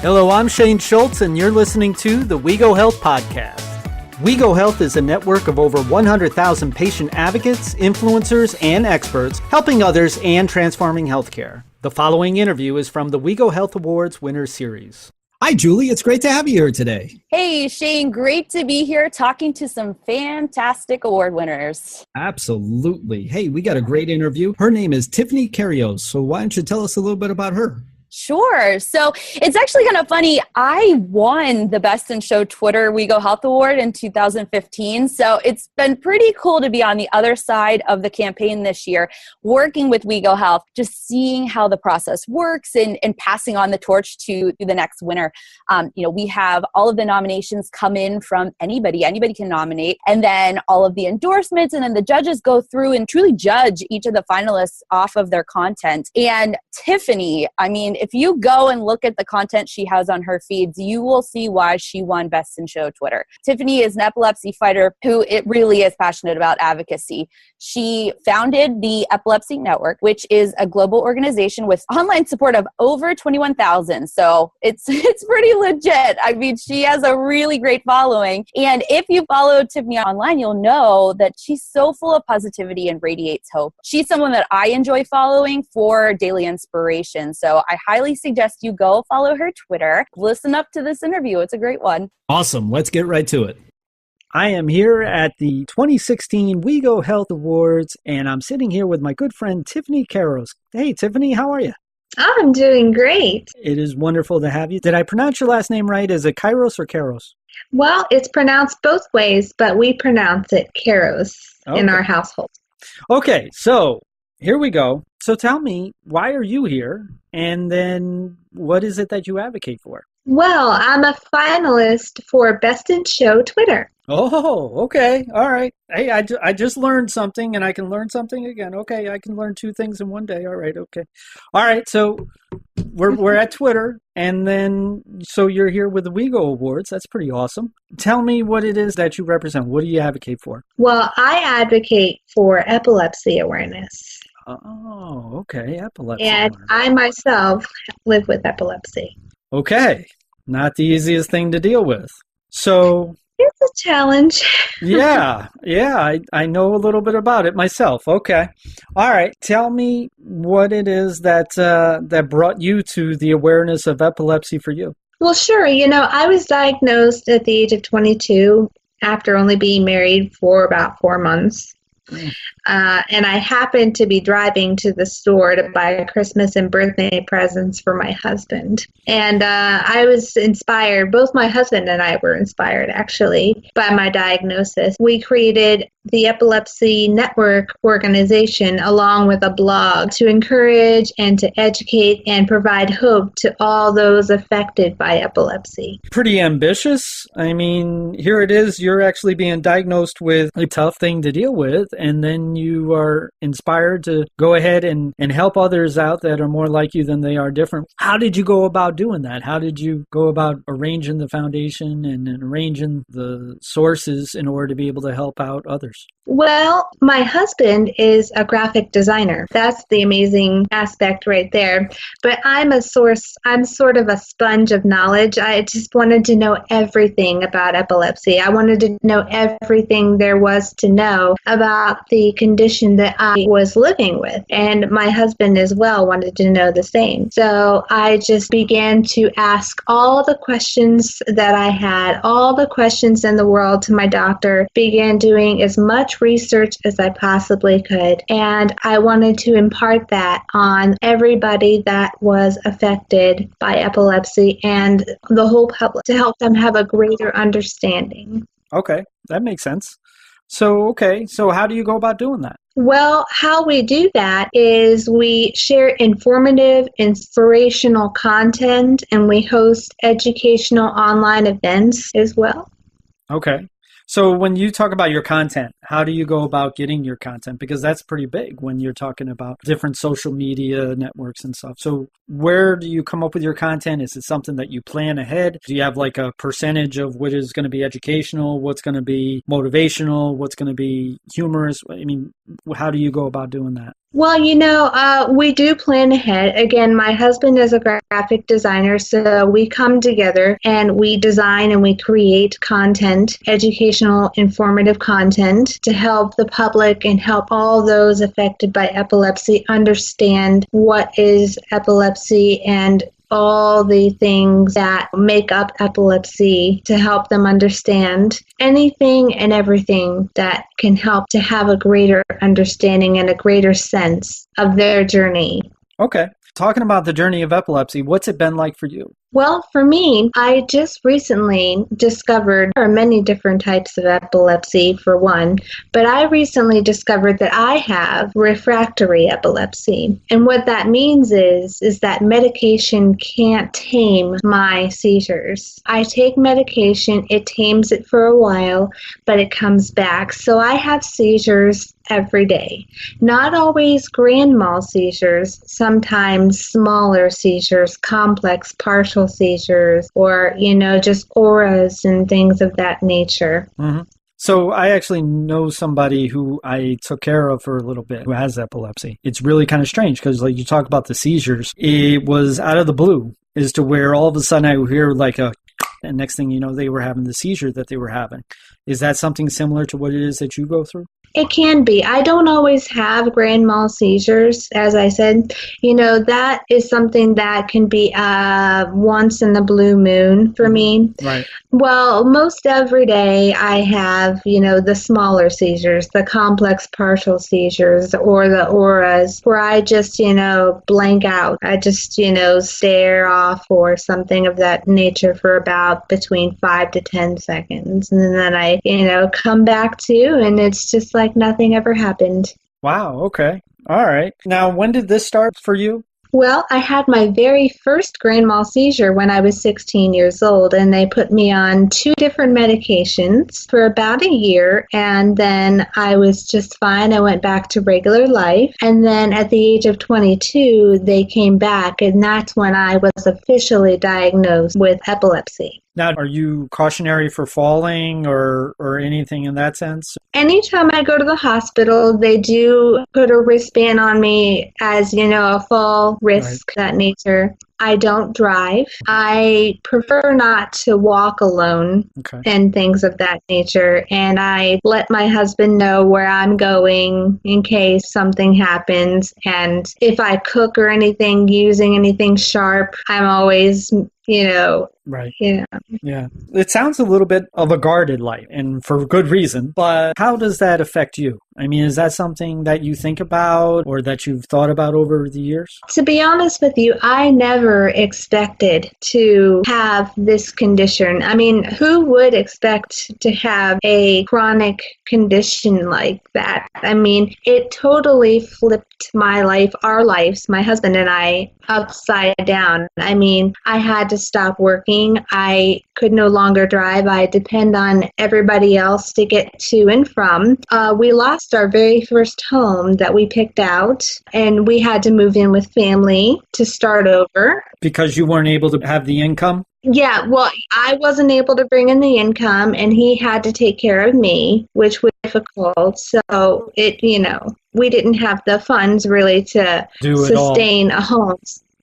Hello, I'm Shane Schulz, and you're listening to the WEGO Health Podcast. WEGO Health is a network of over 100,000 patient advocates, influencers, and experts helping others and transforming healthcare. The following interview is from the WEGO Health Awards Winner Series. Hi, Julie. It's great to have you here today. Hey, Shane. Great to be here talking to some fantastic award winners. Absolutely. Hey, we got a great interview. Her name is Tiffany Kairos. So why don't you tell us a little bit about her? Sure. So it's actually kind of funny. I won the Best in Show Twitter WEGO Health Award in 2015. So it's been pretty cool to be on the other side of the campaign this year, working with WEGO Health, just seeing how the process works and passing on the torch to the next winner. We have all of the nominations come in from anybody. Anybody can nominate. And then all of the endorsements, and then the judges go through and truly judge each of the finalists off of their content. And Tiffany, if you go and look at the content she has on her feeds, you will see why she won Best in Show Twitter. Tiffany is an epilepsy fighter who it really is passionate about advocacy. She founded the Epilepsy Network, which is a global organization with online support of over 21,000. So it's pretty legit. She has a really great following. And if you follow Tiffany online, you'll know that she's so full of positivity and radiates hope. She's someone that I enjoy following for daily inspiration. So I highly suggest you go follow her Twitter. Listen up to this interview. It's a great one. Awesome. Let's get right to it. I am here at the 2016 WEGO Health Awards, and I'm sitting here with my good friend Tiffany Kairos. Hey, Tiffany, how are you? I'm doing great. It is wonderful to have you. Did I pronounce your last name right? Is it Kairos or Kairos? Well, it's pronounced both ways, but we pronounce it Kairos in our household. Okay, so here we go. So tell me, why are you here? And then what is it that you advocate for? Well, I'm a finalist for Best in Show Twitter. Oh, okay. All right. Hey, I just learned something, and I can learn something again. Okay, I can learn two things in one day. All right, okay. All right, so we're at Twitter, and then so you're here with the WEGO Awards. That's pretty awesome. Tell me what it is that you represent. What do you advocate for? Well, I advocate for epilepsy awareness. Oh, okay. Epilepsy. And I myself live with epilepsy. Okay. Not the easiest thing to deal with. So it's a challenge. yeah, I know a little bit about it myself. Okay. All right. Tell me what it is that brought you to the awareness of epilepsy for you. Well, sure. I was diagnosed at the age of 22 after only being married for about 4 months. And I happened to be driving to the store to buy Christmas and birthday presents for my husband. And I was inspired, both my husband and I were inspired actually by my diagnosis. We created the Epilepsy Network organization along with a blog to encourage and to educate and provide hope to all those affected by epilepsy. Pretty ambitious. Here it is. You're actually being diagnosed with a tough thing to deal with, and then you are inspired to go ahead and help others out that are more like you than they are different. How did you go about doing that? How did you go about arranging the foundation and arranging the sources in order to be able to help out others? Well, my husband is a graphic designer. That's the amazing aspect right there. But I'm sort of a sponge of knowledge. I just wanted to know everything about epilepsy. I wanted to know everything there was to know about the condition that I was living with. And my husband as well wanted to know the same. So I just began to ask all the questions that I had, all the questions in the world to my doctor, began doing as much research as I possibly could. And I wanted to impart that on everybody that was affected by epilepsy and the whole public to help them have a greater understanding. Okay, that makes sense. So how do you go about doing that? Well, how we do that is we share informative, inspirational content, and we host educational online events as well. Okay. So when you talk about your content, how do you go about getting your content? Because that's pretty big when you're talking about different social media networks and stuff. So where do you come up with your content? Is it something that you plan ahead? Do you have like a percentage of what is going to be educational, what's going to be motivational, what's going to be humorous? how do you go about doing that? Well, we do plan ahead. Again, my husband is a graphic designer, so we come together and we design and we create content, educational, informative content to help the public and help all those affected by epilepsy understand what is epilepsy and all the things that make up epilepsy, to help them understand anything and everything that can help to have a greater understanding and a greater sense of their journey. Okay. Talking about the journey of epilepsy, what's it been like for you? Well, for me, I just recently discovered there are many different types of epilepsy, for one, but I recently discovered that I have refractory epilepsy. And what that means is that medication can't tame my seizures. I take medication, it tames it for a while, but it comes back. So I have seizures every day. Not always grand mal seizures, sometimes smaller seizures, complex partial seizures, or, just auras and things of that nature. Mm-hmm. So I actually know somebody who I took care of for a little bit who has epilepsy. It's really kind of strange because like you talk about the seizures, it was out of the blue as to where all of a sudden I would hear like and next thing you know, they were having the seizure that they were having. Is that something similar to what it is that you go through? It can be. I don't always have grand mal seizures, as I said. That is something that can be once in the blue moon for me. Right. Well, most every day I have, the smaller seizures, the complex partial seizures, or the auras, where I just, blank out. I just, stare off or something of that nature for about between 5 to 10 seconds. And then I, come back to, and it's just like nothing ever happened. Wow. Okay. All right. Now, when did this start for you? Well, I had my very first grand mal seizure when I was 16 years old, and they put me on 2 different medications for about a year, and then I was just fine. I went back to regular life, and then at the age of 22, they came back, and that's when I was officially diagnosed with epilepsy. Now, are you cautionary for falling or anything in that sense? Anytime I go to the hospital, they do put a wristband on me as, a fall risk, that nature. I don't drive. I prefer not to walk alone and things of that nature. And I let my husband know where I'm going in case something happens. And if I cook or anything, using anything sharp, I'm always, Right. Yeah. It sounds a little bit of a guarded life, and for good reason. But how does that affect you? I mean, is that something that you think about or that you've thought about over the years? To be honest with you, I never expected to have this condition. I mean, who would expect to have a chronic condition like that? I mean, it totally flipped my life, our lives, my husband and I, upside down. I mean, I had to stop working. I could no longer drive. I depend on everybody else to get to and from. We lost our very first home that we picked out, and we had to move in with family to start over. Because you weren't able to have the income? Yeah, well, I wasn't able to bring in the income, and he had to take care of me, which was difficult. So we didn't have the funds really to sustain a home.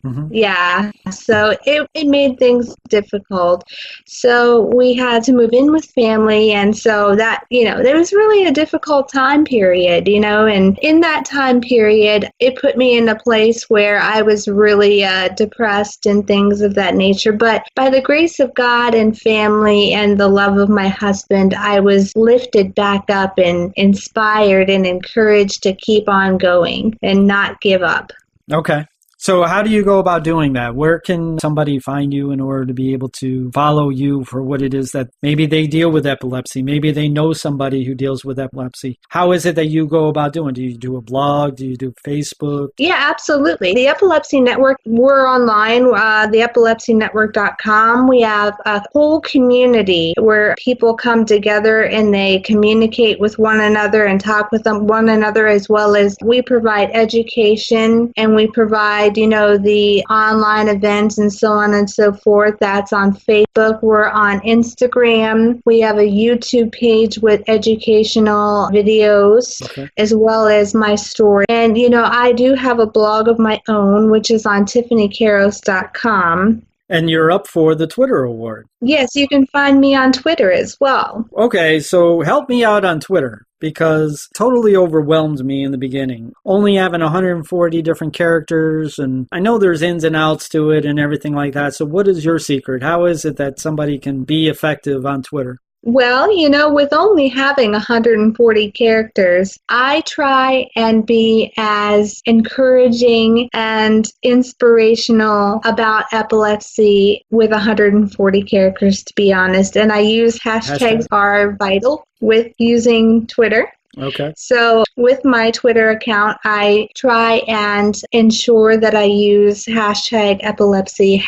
Mm-hmm. Yeah, so it made things difficult. So we had to move in with family, and so that, there was really a difficult time period, and in that time period, it put me in a place where I was really depressed and things of that nature. But by the grace of God and family and the love of my husband, I was lifted back up and inspired and encouraged to keep on going and not give up. Okay. So how do you go about doing that? Where can somebody find you in order to be able to follow you for what it is that maybe they deal with epilepsy? Maybe they know somebody who deals with epilepsy. How is it that you go about doing? Do you do a blog? Do you do Facebook? Yeah, absolutely. The Epilepsy Network, we're online, theepilepsynetwork.com. We have a whole community where people come together and they communicate with one another and talk with one another, as well as we provide education and we provide provide, the online events and so on and so forth. That's on Facebook. We're on Instagram. We have a YouTube page with educational videos, as well as my story. And, I do have a blog of my own, which is on TiffanyKairos.com. And you're up for the Twitter award. Yes, you can find me on Twitter as well. Okay, so help me out on Twitter, because it totally overwhelmed me in the beginning. Only having 140 different characters, and I know there's ins and outs to it and everything like that. So what is your secret? How is it that somebody can be effective on Twitter? Well, with only having 140 characters, I try and be as encouraging and inspirational about epilepsy with 140 characters, to be honest. And I use hashtags are vital with using Twitter. Okay. So with my Twitter account, I try and ensure that I use hashtag epilepsy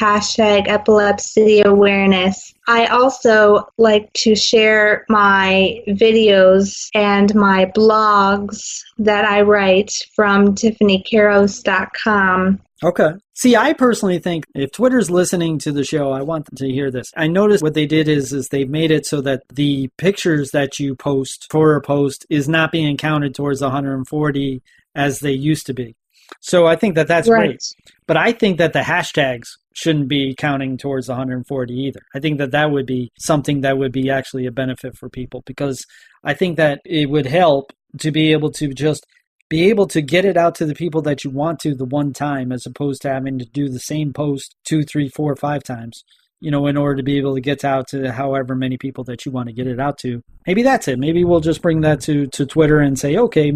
awareness. I also like to share my videos and my blogs that I write from TiffanyKairos.com. Okay. See, I personally think if Twitter's listening to the show, I want them to hear this. I noticed what they did is they've made it so that the pictures that you post for a post is not being counted towards 140 as they used to be. So I think that that's great. But I think that the hashtags shouldn't be counting towards 140 either. I think that that would be something that would be actually a benefit for people, because I think that it would help to be able to just be able to get it out to the people that you want to the one time, as opposed to having to do the same post 2, 3, 4, 5 times, in order to be able to get out to however many people that you want to get it out to. Maybe that's it. Maybe we'll just bring that to Twitter and say, okay,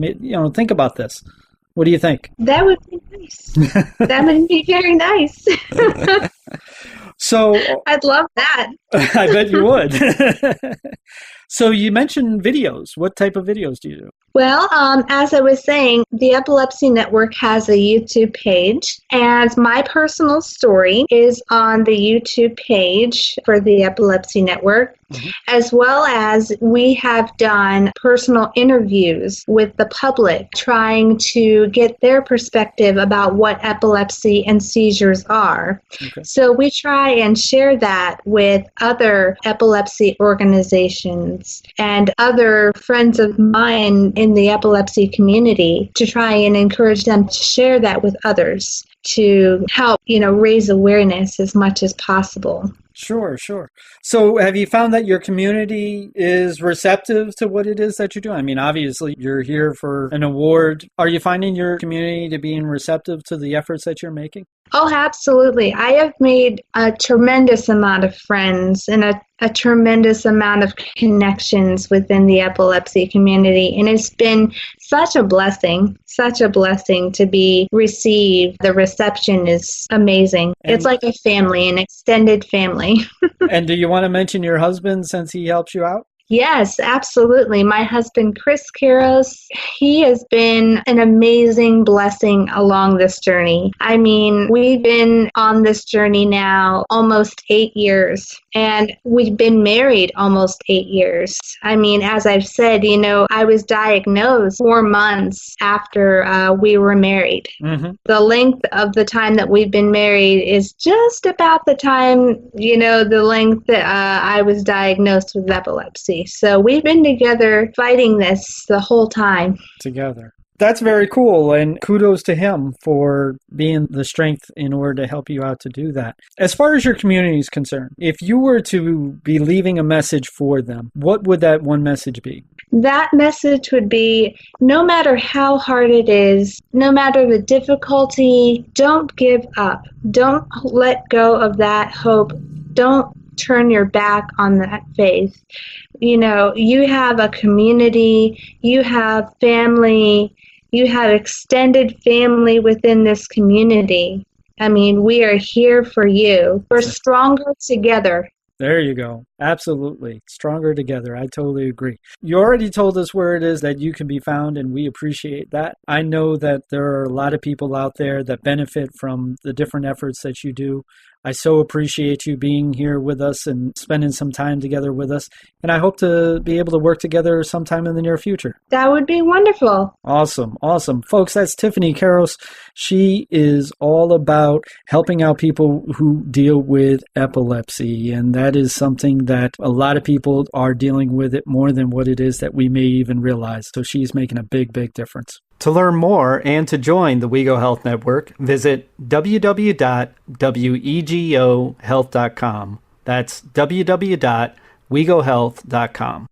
think about this. What do you think? That would be nice. That would be very nice. So I'd love that. I bet you would. So you mentioned videos. What type of videos do you do? Well, as I was saying, the Epilepsy Network has a YouTube page, and my personal story is on the YouTube page for the Epilepsy Network, as well as we have done personal interviews with the public, trying to get their perspective about what epilepsy and seizures are. So we try and share that with other epilepsy organizations and other friends of mine in the epilepsy community, to try and encourage them to share that with others, to help, raise awareness as much as possible. Sure. So have you found that your community is receptive to what it is that you're doing? I mean, obviously you're here for an award. Are you finding your community to being receptive to the efforts that you're making? Oh, absolutely. I have made a tremendous amount of friends and a tremendous amount of connections within the epilepsy community. And it's been such a blessing to be received. The reception is amazing. It's like a family, an extended family. And do you want to mention your husband, since he helps you out? Yes, absolutely. My husband, Chris Kairos, he has been an amazing blessing along this journey. I mean, we've been on this journey now almost 8 years, and we've been married almost 8 years. I mean, as I've said, I was diagnosed 4 months after we were married. The length of the time that we've been married is just about the time, the length that I was diagnosed with epilepsy. So we've been together fighting this the whole time. Together. That's very cool, and kudos to him for being the strength in order to help you out to do that. As far as your community is concerned, if you were to be leaving a message for them, what would that one message be? That message would be, no matter how hard it is, no matter the difficulty, don't give up. Don't let go of that hope. Don't turn your back on that faith. You have a community, you have family, you have extended family within this community. I mean, we are here for you. We're stronger together. There you go. Absolutely. Stronger together. I totally agree. You already told us where it is that you can be found, and we appreciate that. I know that there are a lot of people out there that benefit from the different efforts that you do. I so appreciate you being here with us and spending some time together with us. And I hope to be able to work together sometime in the near future. That would be wonderful. Awesome. Awesome. Folks, that's Tiffany Kairos. She is all about helping out people who deal with epilepsy. And that is something that a lot of people are dealing with it more than what it is that we may even realize. So she's making a big, big difference. To learn more and to join the WEGO Health Network, visit www.wegohealth.com. That's www.wegohealth.com.